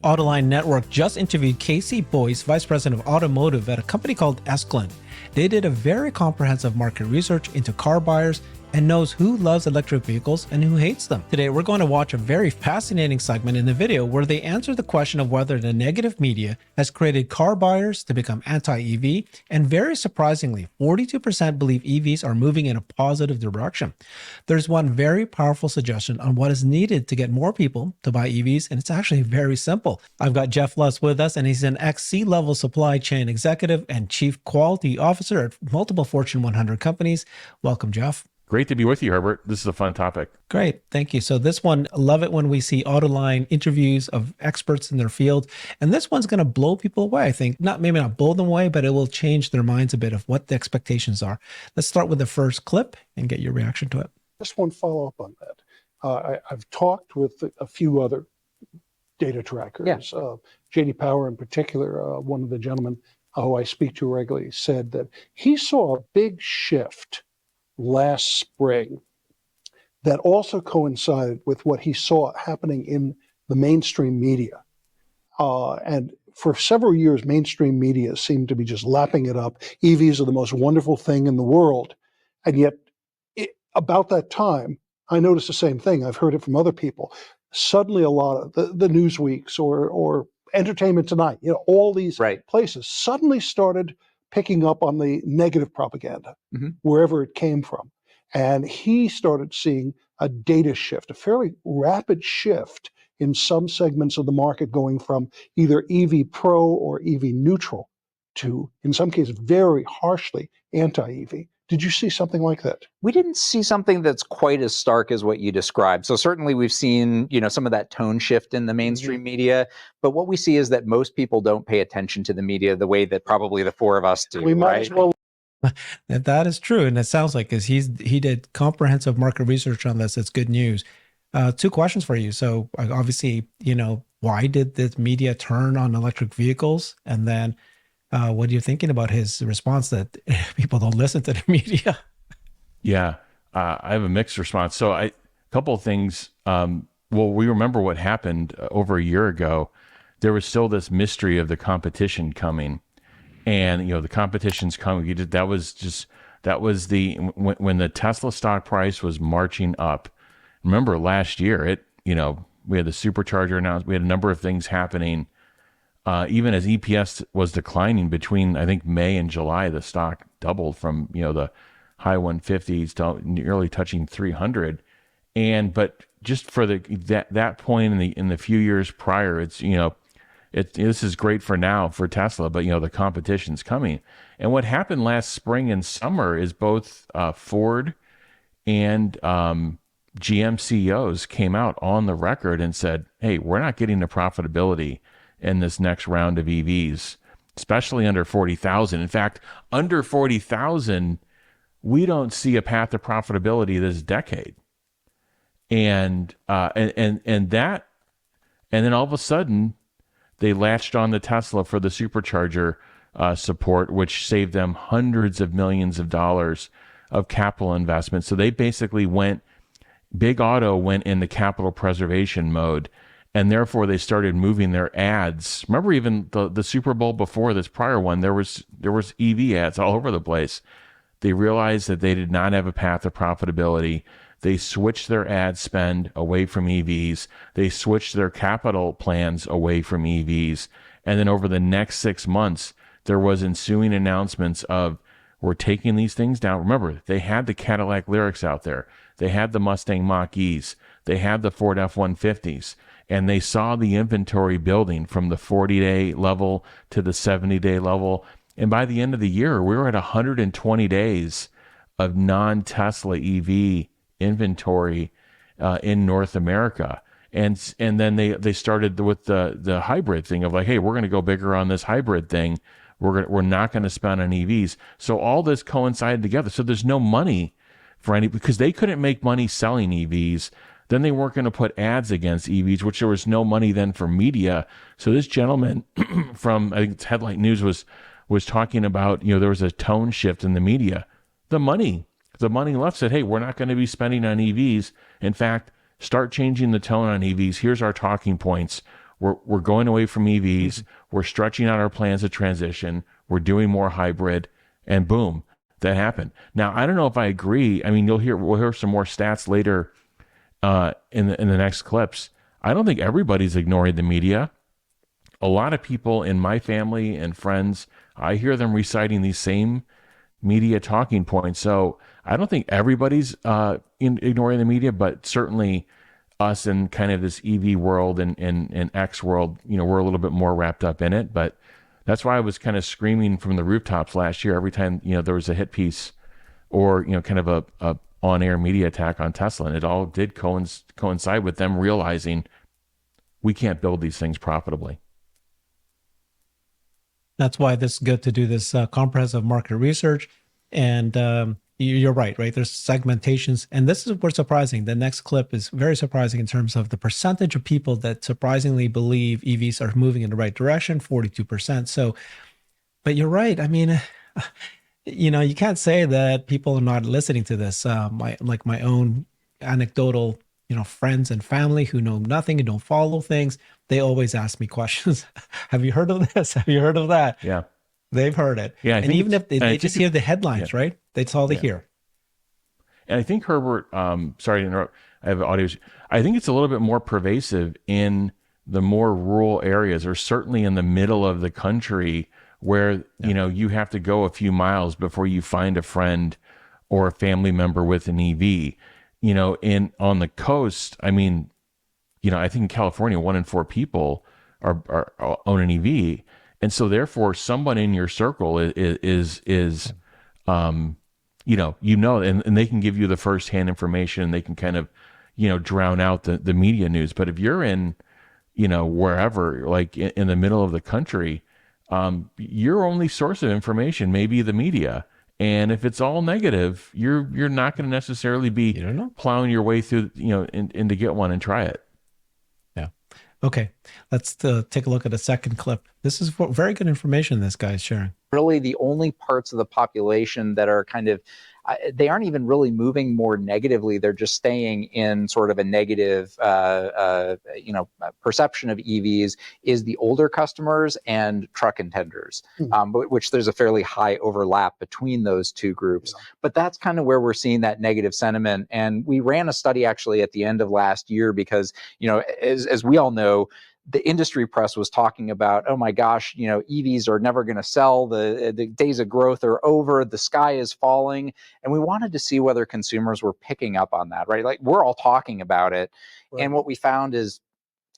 Autoline Network just interviewed Casey Boyce, Vice President of Automotive at a company called Escalent. They did a very comprehensive market research into car buyers and knows who loves electric vehicles and who hates them. Today, we're going to watch a very fascinating segment in the video where they answer the question of whether the negative media has created car buyers to become anti-EV, and very surprisingly, 42% believe EVs are moving in a positive direction. There's one very powerful suggestion on what is needed to get more people to buy EVs, and it's actually very simple. I've got Jeff Lutz with us, and he's an ex-C-level supply chain executive and chief quality officer at multiple Fortune 100 companies. Welcome, Jeff. Great to be with you, Herbert. This is a fun topic. Great. Thank you. So this one, I love it when we see Autoline interviews of experts in their field. And this one's going to blow people away, I think. Maybe not blow them away, but it will change their minds a bit of what the expectations are. Let's start with the first clip and get your reaction to it. Just one follow-up on that. I've talked with a few other data trackers. JD Power in particular, one of the gentlemen who I speak to regularly, said that he saw a big shift last spring that also coincided with what he saw happening in the mainstream media. And for several years, mainstream media seemed to be just lapping it up. EVs are the most wonderful thing in the world. And yet, about that time, I noticed the same thing. I've heard it from other people. Suddenly, a lot of the Newsweeks or Entertainment Tonight, all these places suddenly started picking up on the negative propaganda, wherever it came from. And he started seeing a data shift, a fairly rapid shift in some segments of the market going from either EV pro or EV neutral to, in some cases, very harshly anti-EV. Did you see something like that? We didn't see something that's quite as stark as what you described. So certainly we've seen, some of that tone shift in the mainstream media, but what we see is that most people don't pay attention to the media the way that probably the four of us do. We might as well. That is true. And it sounds like he did comprehensive market research on this. It's good news. Two questions for you. So obviously, why did the media turn on electric vehicles? And then what are you thinking about his response that people don't listen to the media? Yeah, I have a mixed response. So a couple of things. We remember what happened over a year ago. There was still this mystery of the competition coming, and the competition's coming. That was when the Tesla stock price was marching up. Remember last year, we had the supercharger announced. We had a number of things happening. Even as EPS was declining between, I think, May and July, the stock doubled from, the high 150s to nearly touching 300. But just for that point in the few years prior, it's, this is great for now for Tesla, but, the competition's coming. And what happened last spring and summer is both Ford and GM CEOs came out on the record and said, hey, we're not getting the profitability in this next round of EVs, especially under 40,000. In fact, under 40,000, we don't see a path to profitability this decade. And then all of a sudden, they latched on the Tesla for the supercharger support, which saved them hundreds of millions of dollars of capital investment. So they basically Big Auto went in the capital preservation mode. And therefore, they started moving their ads. Remember, even the Super Bowl before this prior one, there was EV ads all over the place. They realized that they did not have a path to profitability. They switched their ad spend away from EVs. They switched their capital plans away from EVs. And then over the next 6 months, there was ensuing announcements of, we're taking these things down. Remember, they had the Cadillac Lyrics out there. They had the Mustang Mach-E's. They had the Ford F-150s. And they saw the inventory building from the 40-day level to the 70-day level. And by the end of the year, we were at 120 days of non-Tesla EV inventory in North America. And then they started with the hybrid thing of like, hey, we're going to go bigger on this hybrid thing. We're not going to spend on EVs. So all this coincided together. So there's no money for because they couldn't make money selling EVs. Then they weren't going to put ads against EVs, which there was no money then for media. So this gentleman from, I think it's Headlight News was talking about, there was a tone shift in the media. The money left said, hey, we're not going to be spending on EVs. In fact, start changing the tone on EVs. Here's our talking points. we're going away from EVs, we're stretching out our plans to transition, we're doing more hybrid, and boom, that happened. Now, I don't know if I agree. I mean, we'll hear some more stats later in the next clips. I don't think everybody's ignoring the media. A lot of people in my family and friends, I hear them reciting these same media talking points. So I don't think everybody's ignoring the media, but certainly us in kind of this EV world and X world, we're a little bit more wrapped up in it. But that's why I was kind of screaming from the rooftops last year every time there was a hit piece or kind of a on-air media attack on Tesla, and it all did coincide with them realizing we can't build these things profitably. That's why this is good to do this comprehensive market research. And you're right? There's segmentations. And this is what's surprising. The next clip is very surprising in terms of the percentage of people that surprisingly believe EVs are moving in the right direction, 42%. So, but you're right. I mean, you can't say that people are not listening to this. My own anecdotal, friends and family who know nothing and don't follow things, they always ask me questions. Have you heard of this? Have you heard of that? Yeah. They've heard it. Yeah, and even if they just hear the headlines, yeah. right? That's all they hear. And I think, Herbert, sorry to interrupt, I have audio. I think it's a little bit more pervasive in the more rural areas, or certainly in the middle of the country where, you have to go a few miles before you find a friend or a family member with an EV. On the coast, I mean, I think in California, 1 in 4 people are own an EV. And so therefore someone in your circle is and they can give you the firsthand information. They can kind of, drown out the media news. But if you're in, wherever, like in the middle of the country, your only source of information may be the media. And if it's all negative, you're not going to necessarily be plowing your way through, and to get one and try it. Yeah. Okay. Let's take a look at a second clip. This is very good information this guy's sharing. Really the only parts of the population that are kind of, they aren't even really moving more negatively. They're just staying in sort of a negative, perception of EVs is the older customers and truck and tenders, which there's a fairly high overlap between those two groups. Yeah. But that's kind of where we're seeing that negative sentiment. And we ran a study actually at the end of last year because, as we all know, the industry press was talking about, oh my gosh, EVs are never going to sell. The days of growth are over. The sky is falling. And we wanted to see whether consumers were picking up on that, right? Like we're all talking about it. Right. And what we found is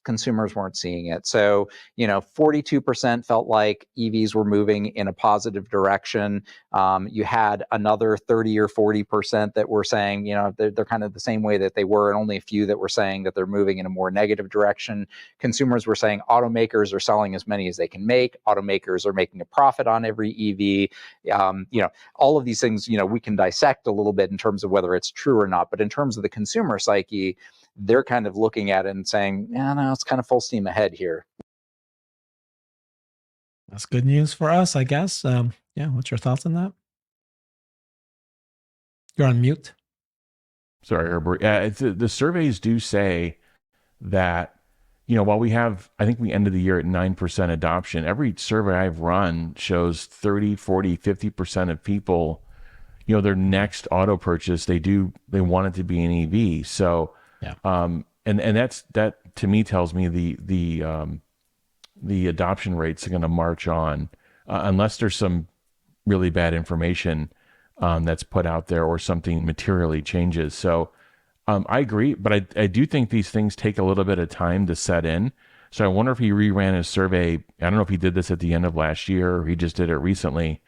consumers weren't seeing it. So, 42% felt like EVs were moving in a positive direction. You had another 30 or 40% that were saying, they're kind of the same way that they were, and only a few that were saying that they're moving in a more negative direction. Consumers were saying automakers are selling as many as they can make. Automakers are making a profit on every EV. All of these things, we can dissect a little bit in terms of whether it's true or not. But in terms of the consumer psyche, they're kind of looking at it and saying, yeah, no, it's kind of full steam ahead here. That's good news for us, I guess. What's your thoughts on that? You're on mute. Sorry, Herbert. Yeah, the surveys do say that, while we have, I think we ended the year at 9% adoption, every survey I've run shows 30, 40, 50% of people, their next auto purchase, they want it to be an EV. So, yeah. And that to me tells me the adoption rates are going to march on, unless there's some really bad information that's put out there or something materially changes. So I agree, but I do think these things take a little bit of time to set in. So I wonder if he reran his survey. I don't know if he did this at the end of last year or he just did it recently.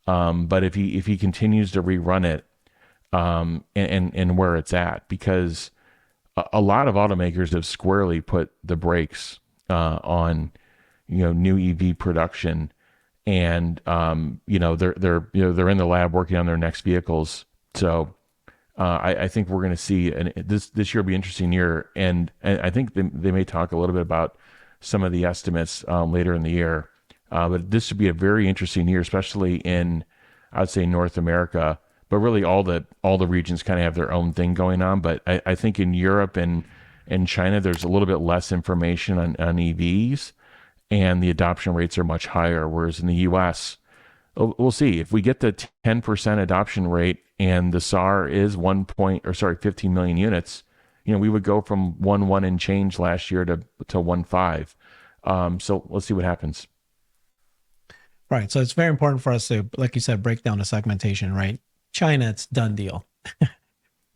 But if he continues to rerun it, and where it's at, because a lot of automakers have squarely put the brakes on new EV production, and they're in the lab working on their next vehicles. So I think we're going to see, and this year will be an interesting year, and I think they may talk a little bit about some of the estimates later in the year. But this should be a very interesting year, especially in, I'd say, North America. But really, all the regions kind of have their own thing going on. But I think in Europe and In China, there's a little bit less information on EVs, and the adoption rates are much higher. Whereas in the US, we'll see if we get the 10% adoption rate and the SAR is 15 million units. We would go from 1.1 and change last year to 1.5. So let's see what happens. Right. So it's very important for us to, like you said, break down the segmentation, right? China, it's done deal.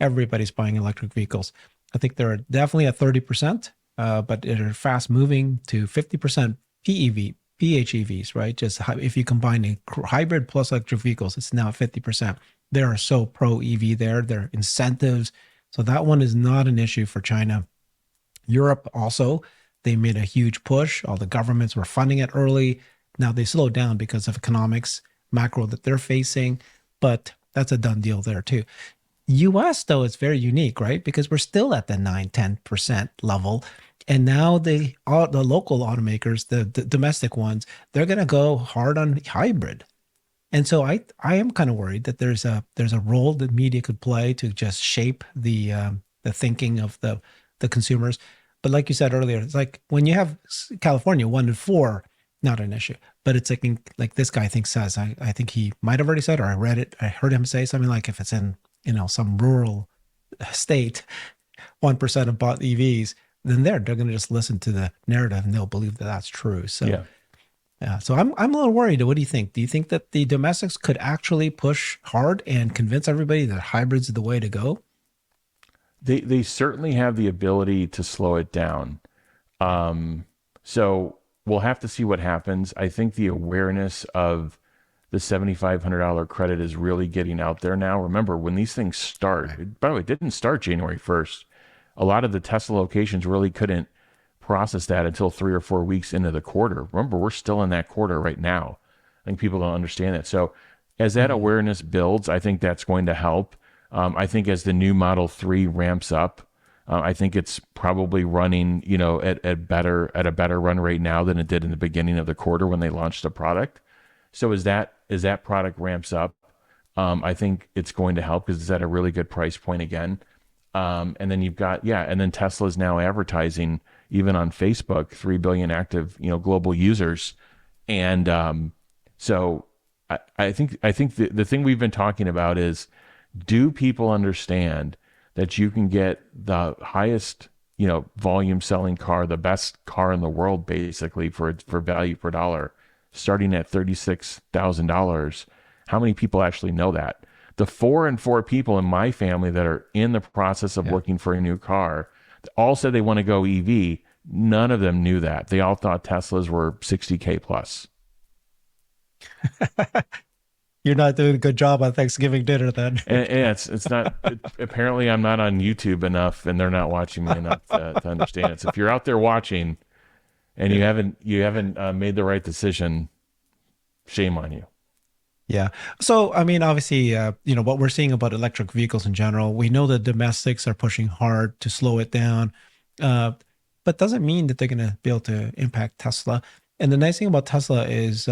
Everybody's buying electric vehicles. I think they're definitely at 30%, but they're fast moving to 50% PHEVs, right? Just if you combine a hybrid plus electric vehicles, it's now 50%. They are so pro EV there. There are incentives. So that one is not an issue for China. Europe also, they made a huge push. All the governments were funding it early. Now they slowed down because of economics, macro that they're facing, but that's a done deal there too. US though, it's very unique, right? Because we're still at the 9-10% level. And now the local automakers, the domestic ones, they're going to go hard on hybrid. And so I am kind of worried that there's a role that media could play to just shape the thinking of the consumers. But like you said earlier, it's like when you have California 1 in 4, not an issue. But it's like this guy says, I think he might have already said, or I read it, I heard him say something like, if it's in some rural state, 1% have bought EVs, then they're going to just listen to the narrative and they'll believe that that's true. So yeah. So I'm a little worried. What do you think? Do you think that the domestics could actually push hard and convince everybody that hybrids is the way to go? They certainly have the ability to slow it down. So we'll have to see what happens. I think the awareness of the $7,500 credit is really getting out there now. Remember, when these things start, by the way, it didn't start January 1st. A lot of the Tesla locations really couldn't process that until 3 or 4 weeks into the quarter. Remember, we're still in that quarter right now. I think people don't understand that. So as that awareness builds, I think that's going to help. I think as the new Model 3 ramps up, I think it's probably running, at a better run rate now than it did in the beginning of the quarter when they launched the product. So as that product ramps up, I think it's going to help because it's at a really good price point again. And then you've got, and then Tesla's now advertising even on Facebook, 3 billion active, global users. And so I think the thing we've been talking about is, do people understand that you can get the highest, volume selling car, the best car in the world, basically for value per dollar, starting at $36,000? How many people actually know that? The 4 in 4 people in my family that are in the process of looking for a new car all said they want to go EV. None of them knew that. They all thought Teslas were $60K plus. You're not doing a good job on Thanksgiving dinner then. And it's not, apparently I'm not on YouTube enough and they're not watching me enough to understand it. So if you're out there watching and you haven't made the right decision, shame on you. Yeah. So, I mean, obviously, what we're seeing about electric vehicles in general, we know the domestics are pushing hard to slow it down, but doesn't mean that they're going to be able to impact Tesla. And the nice thing about Tesla is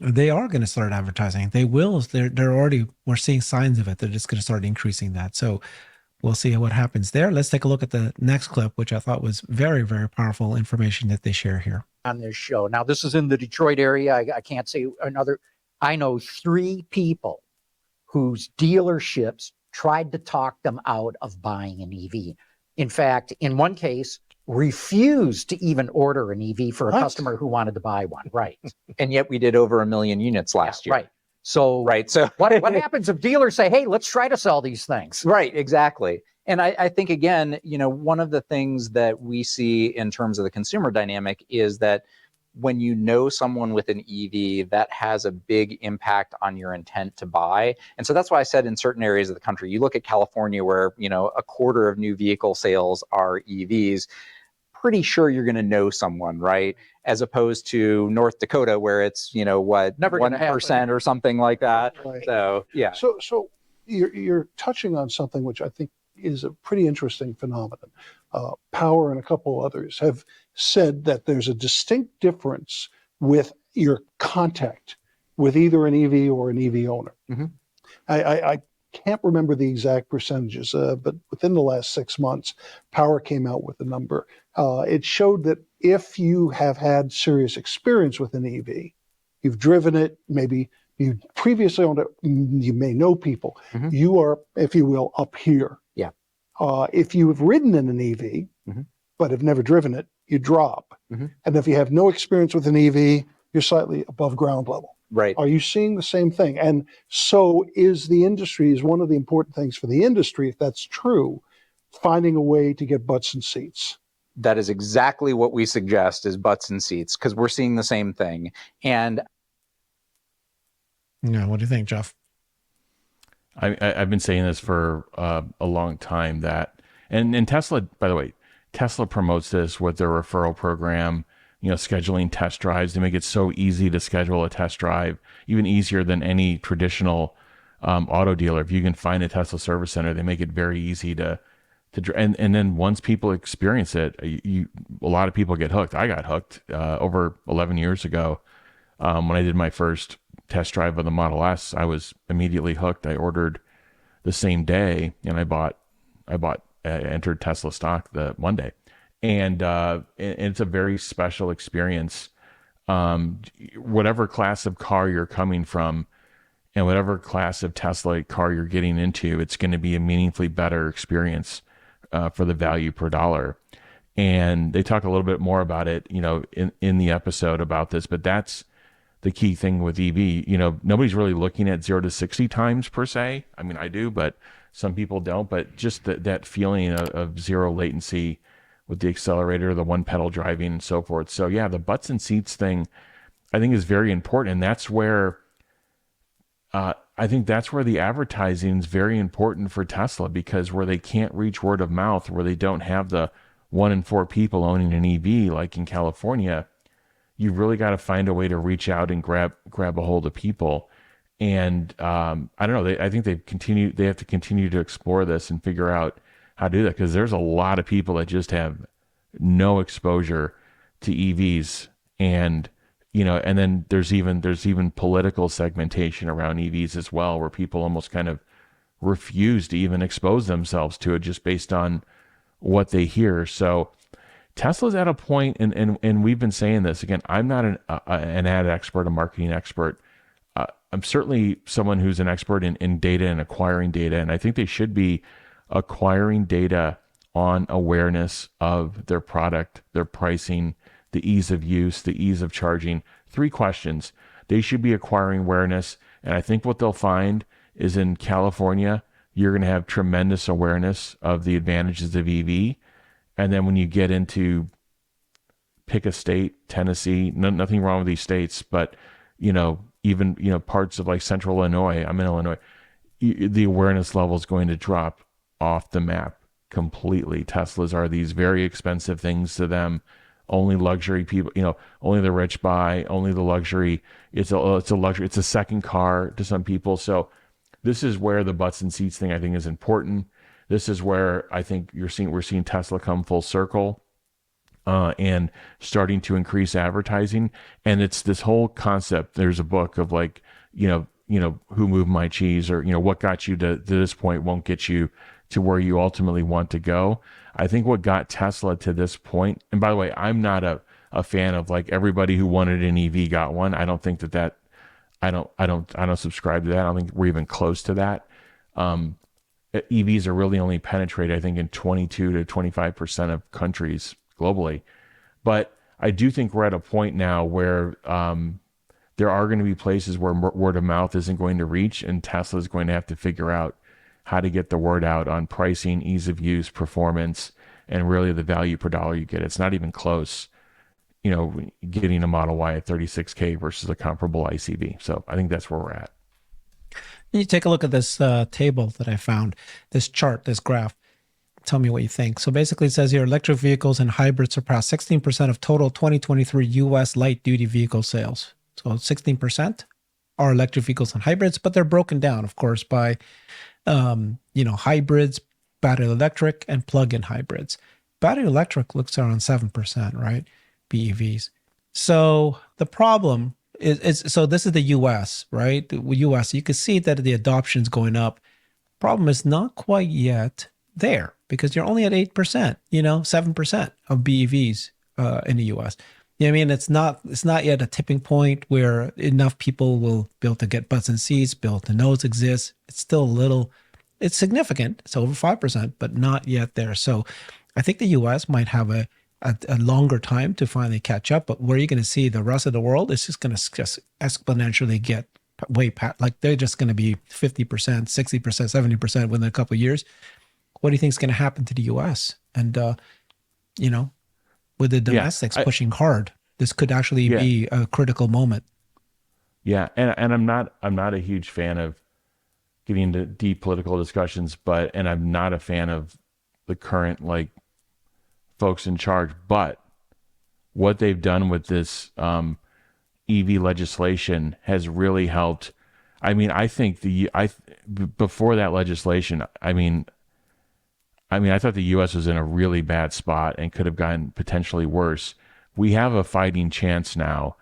they are going to start advertising. They will. We're seeing signs of it. They're just going to start increasing that. So we'll see what happens there. Let's take a look at the next clip, which I thought was very, very powerful information that they share here. On this show. Now, this is in the Detroit area. I can't say another. I know 3 people whose dealerships tried to talk them out of buying an EV. In fact, in one case, refused to even order an EV for a customer who wanted to buy one. Right. And yet we did over 1 million units last year. Right. So what happens if dealers say, hey, let's try to sell these things? Right, exactly. And I think, again, one of the things that we see in terms of the consumer dynamic is that when you know someone with an EV, that has a big impact on your intent to buy. And so that's why I said in certain areas of the country, you look at California where, a quarter of new vehicle sales are EVs, pretty sure you're going to know someone, right? As opposed to North Dakota where it's, never 1% or something like that. Right. So, yeah. So you're touching on something which I think is a pretty interesting phenomenon. Power and a couple others have said that there's a distinct difference with your contact with either an EV or an EV owner. Mm-hmm. I can't remember the exact percentages, but within the last 6 months, Power came out with a number. It showed that if you have had serious experience with an EV, you've driven it, maybe you previously owned it, you may know people, you are, if you will, up here. Yeah. If you have ridden in an EV, but have never driven it, you drop. And if you have no experience with an EV, you're slightly above ground level. Right. Are you seeing the same thing? And so is one of the important things for the industry, if that's true, finding a way to get butts and seats. That is exactly what we suggest is butts and seats, because we're seeing the same thing. And Yeah, what do you think, Jeff? I've been saying this for a long time that, and Tesla, by the way, Tesla promotes this with their referral program, scheduling test drives. They make it so easy to schedule a test drive, even easier than any traditional auto dealer. If you can find a Tesla service center, they make it very easy to and then once people experience it, a lot of people get hooked. I got hooked over 11 years ago when I did my first test drive of the Model S. I was immediately hooked. I ordered the same day, and I entered Tesla stock the Monday, and it's a very special experience. Whatever class of car you're coming from, and whatever class of Tesla car you're getting into, it's going to be a meaningfully better experience for the value per dollar. And they talk a little bit more about it, in the episode about this, but that's the key thing with EV. Nobody's really looking at 0 to 60 times per se. I mean, I do, but some people don't. But just that feeling of zero latency with the accelerator, the one pedal driving, and so forth. So yeah, the butts and seats thing, I think, is very important, and that's where I think that's where the advertising is very important for Tesla, because where they can't reach word of mouth, where they don't have the 1 in 4 people owning an EV, like in California, you've really got to find a way to reach out and grab a hold of people. And I don't know. I think they have to continue to explore this and figure out how to do that, because there's a lot of people that just have no exposure to EVs, and and then there's even political segmentation around EVs as well, where people almost kind of refuse to even expose themselves to it just based on what they hear. So Tesla's at a point, and we've been saying this again. I'm not an ad expert, a marketing expert. I'm certainly someone who's an expert in data and acquiring data, and I think they should be acquiring data on awareness of their product, their pricing, the ease of use, the ease of charging. 3 questions. They should be acquiring awareness, and I think what they'll find is in California, you're going to have tremendous awareness of the advantages of EV. And then when you get into, pick a state, Tennessee, nothing wrong with these states, but even parts of like central Illinois, I'm in Illinois, the awareness level is going to drop off the map completely. Teslas are these very expensive things to them. Only luxury people, only the rich buy, only the luxury. It's a luxury. It's a second car to some people. So this is where the butts and seats thing, I think, is important. This is where I think we're seeing Tesla come full circle and starting to increase advertising. And it's this whole concept. There's a book of like, who moved my cheese, or, what got you to this point won't get you to where you ultimately want to go. I think what got Tesla to this point, and by the way, I'm not a fan of like everybody who wanted an EV got one. I don't think that I don't subscribe to that. I don't think we're even close to that. EVs are really only penetrated, I think, in 22 to 25% of countries globally. But I do think we're at a point now where there are going to be places where word of mouth isn't going to reach, and Tesla is going to have to figure out how to get the word out on pricing, ease of use, performance, and really the value per dollar you get. It's not even close, getting a Model Y at $36K versus a comparable ICV. So I think that's where we're at. You take a look at this table that I found, this chart, this graph. Tell me what you think. So basically it says here, electric vehicles and hybrids surpass 16% of total 2023 U.S. light-duty vehicle sales. So 16% are electric vehicles and hybrids, but they're broken down, of course, by hybrids, battery electric, and plug-in hybrids. Battery electric looks around 7%, right? BEVs. So the problem is so this is the US, right? The US, you can see that the adoption is going up Problem is not quite yet there because you're only at 8%, 7% of BEVs in the US. I mean, it's not yet a tipping point where enough people will be able to get butts and seats, be able to know it exists. It's still a little, it's significant. It's over 5%, but not yet there. So I think the US might have a longer time to finally catch up. But where you're going to see the rest of the world is just going to just exponentially get way past, like they're just going to be 50%, 60%, 70% within a couple of years. What do you think is going to happen to the US? And, with the domestics pushing hard, this could actually be a critical moment. Yeah, and I'm not a huge fan of getting into deep political discussions, and I'm not a fan of the current folks in charge. But what they've done with this EV legislation has really helped. I mean, I think before that legislation, I thought the U.S. was in a really bad spot and could have gotten potentially worse. We have a fighting chance now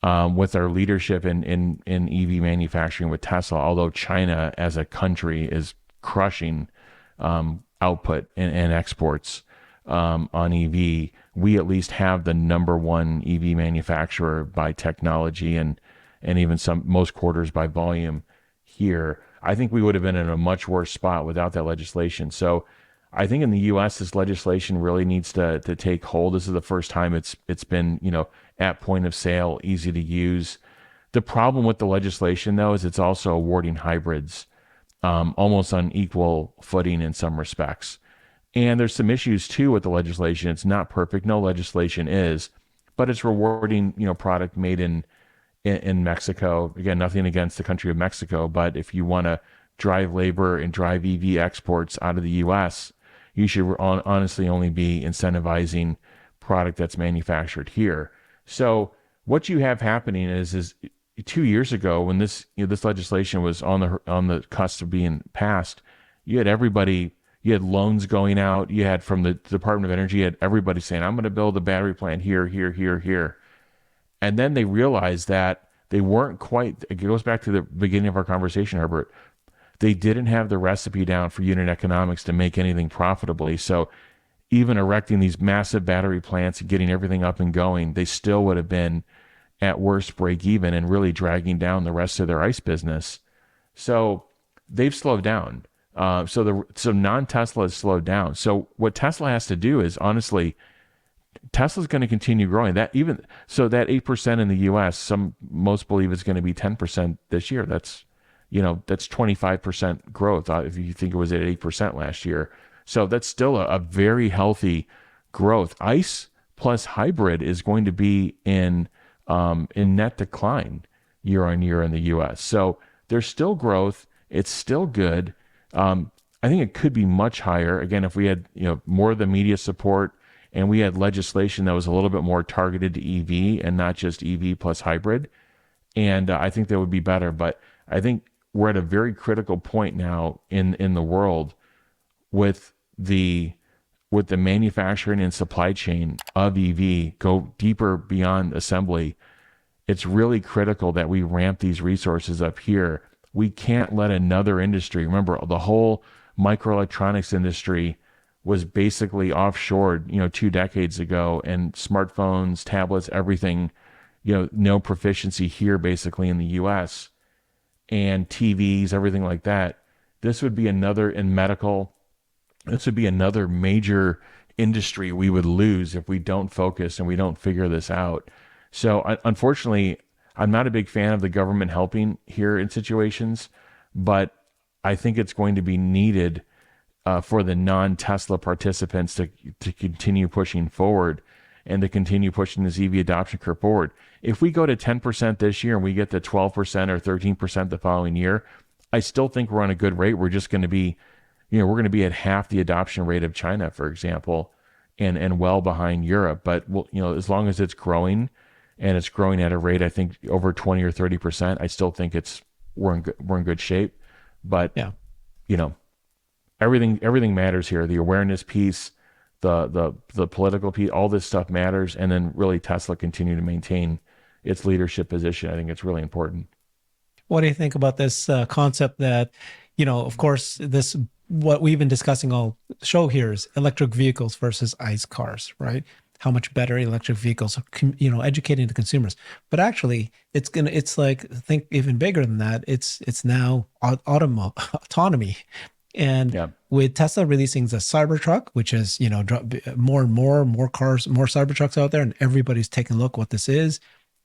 with our leadership in EV manufacturing with Tesla, although China as a country is crushing output and exports on EV. We at least have the number one EV manufacturer by technology and even most quarters by volume here. I think we would have been in a much worse spot without that legislation. So I think in the U.S., this legislation really needs to take hold. This is the first time it's been, at point of sale, easy to use. The problem with the legislation, though, is it's also awarding hybrids almost on equal footing in some respects. And there's some issues, too, with the legislation. It's not perfect. No legislation is. But it's rewarding, product made in Mexico. Again, nothing against the country of Mexico. But if you want to drive labor and drive EV exports out of the U.S., you should honestly only be incentivizing product that's manufactured here. So what you have happening is 2 years ago when this legislation was on the cusp of being passed, you had loans going out, you had from the Department of Energy, you had everybody saying, I'm going to build a battery plant here, here, here, here. And then they realized that they weren't quite, it goes back to the beginning of our conversation, Herbert, they didn't have the recipe down for unit economics to make anything profitably. So even erecting these massive battery plants and getting everything up and going, they still would have been at worst break even and really dragging down the rest of their ICE business. So they've slowed down. So non-Tesla has slowed down. So what Tesla has to do is, honestly, Tesla's going to continue growing. That 8% in the US, most believe it's going to be 10% this year. That's 25% growth if you think it was at 8% last year. So that's still a very healthy growth. ICE plus hybrid is going to be in net decline year on year in the US. So there's still growth. It's still good. I think it could be much higher. Again, if we had more of the media support and we had legislation that was a little bit more targeted to EV and not just EV plus hybrid, and I think that would be better. But I think we're at a very critical point now in the world with the manufacturing and supply chain of EV go deeper beyond assembly. It's really critical that we ramp these resources up here. We can't let another industry, remember the whole microelectronics industry was basically offshored, 2 decades ago, and smartphones, tablets, everything, no proficiency here basically in the US, and TVs, everything like that. This would be another in medical. This would be another major industry we would lose if we don't focus and we don't figure this out. So unfortunately, I'm not a big fan of the government helping here in situations, but I think it's going to be needed for the non-Tesla participants to continue pushing forward and to continue pushing this EV adoption curve forward. If we go to 10% this year and we get to 12% or 13% the following year, I still think we're on a good rate. We're just going to be, we're going to be at half the adoption rate of China, for example, and well behind Europe. But as long as it's growing, and it's growing at a rate, I think over 20 or 30%, I still think we're in good shape. But yeah, everything matters here. The awareness piece, the political piece, all this stuff matters. And then really Tesla continue to maintain its leadership position. I think it's really important. What do you think about this concept that, of course, this what we've been discussing all show here is electric vehicles versus ICE cars, right? How much better electric vehicles, educating the consumers. But actually, it's like, think even bigger than that. It's now autonomy. And with Tesla releasing the Cybertruck, which is, more and more cars, more Cybertrucks out there, and everybody's taking a look what this is.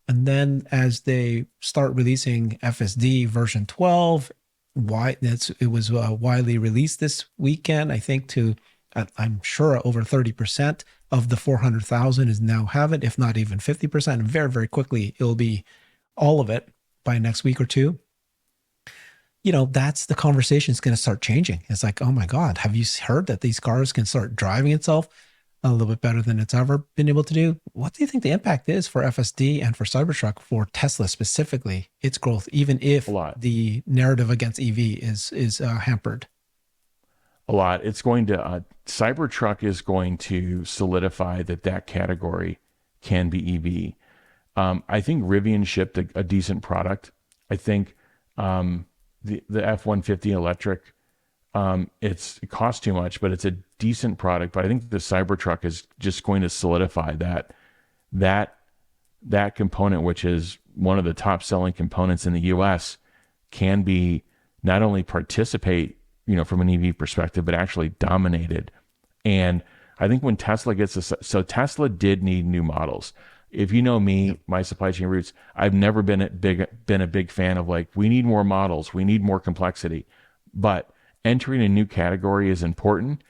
And then as they start releasing FSD version 12, it was widely released this weekend, I think, to, I'm sure, over 30% of the 400,000 is now have it, if not even 50%. And very, very quickly, it'll be all of it by next week or two. That's the conversation is going to start changing. It's like, oh my God, have you heard that these cars can start driving itself a little bit better than it's ever been able to do? What do you think the impact is for FSD and for Cybertruck, for Tesla specifically, its growth, even if the narrative against EV is hampered? A lot. It's going to, Cybertruck is going to solidify that category can be EV. I think Rivian shipped a decent product. I think the F-150 electric, it costs too much, but it's a decent product. But I think the Cybertruck is just going to solidify that component, which is one of the top selling components in the US, can be not only participate, from an EV perspective, but actually dominated. And I think when Tesla gets this, so Tesla did need new models. If you know me, my supply chain roots, I've never been a big fan of like, we need more models, we need more complexity. But entering a new category is important.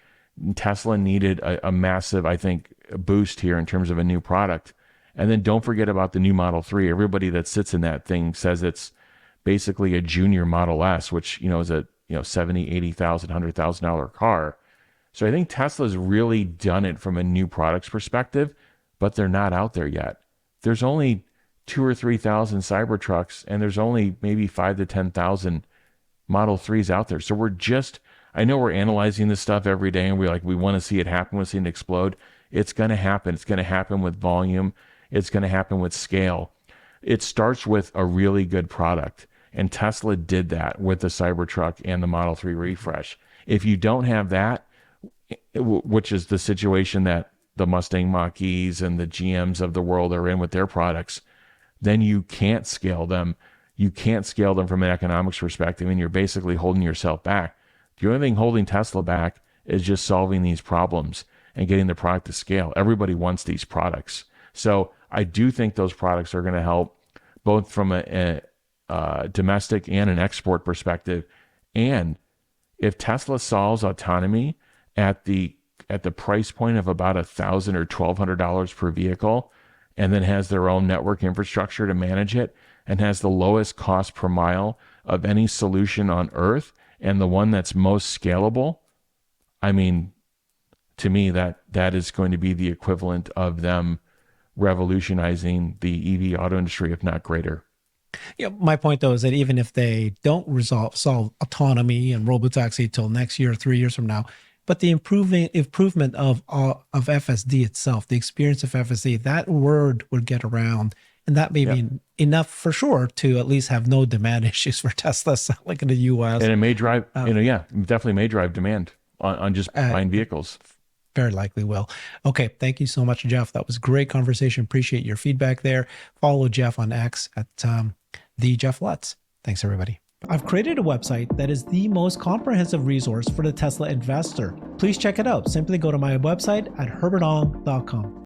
Tesla needed a massive, I think, boost here in terms of a new product. And then don't forget about the new Model 3. Everybody that sits in that thing says it's basically a junior Model S, which, is a $70,000, $80,000, $100,000 car. So I think Tesla's really done it from a new products perspective, but they're not out there yet. There's only 2,000 or 3,000 Cybertrucks, and there's only maybe 5,000 to 10,000 Model 3s out there. So I know we're analyzing this stuff every day, and we want to see it happen, we want to see it explode. It's going to happen. It's going to happen with volume. It's going to happen with scale. It starts with a really good product. And Tesla did that with the Cybertruck and the Model 3 refresh. If you don't have that, which is the situation that the Mustang Mach-E's and the GMs of the world are in with their products, then you can't scale them. You can't scale them from an economics perspective, and you're basically holding yourself back. The only thing holding Tesla back is just solving these problems and getting the product to scale. Everybody wants these products. So I do think those products are going to help both from a domestic and an export perspective. And if Tesla solves autonomy at the price point of about $1,000 or $1,200 per vehicle, and then has their own network infrastructure to manage it, and has the lowest cost per mile of any solution on earth, and the one that's most scalable, I mean, to me, that is going to be the equivalent of them revolutionizing the EV auto industry, if not greater. Yeah, my point though is that even if they don't solve autonomy and robotaxi till next year, 3 years from now, but the improvement of FSD itself, the experience of FSD, that word would get around, and that may be enough for sure to at least have no demand issues for Tesla, like in the US. And it may drive, definitely may drive demand on just buying vehicles. Very likely will. Okay, thank you so much, Jeff. That was a great conversation. Appreciate your feedback there. Follow Jeff on X at the Jeff Lutz. Thanks, everybody. I've created a website that is the most comprehensive resource for the Tesla investor. Please check it out. Simply go to my website at herbertong.com.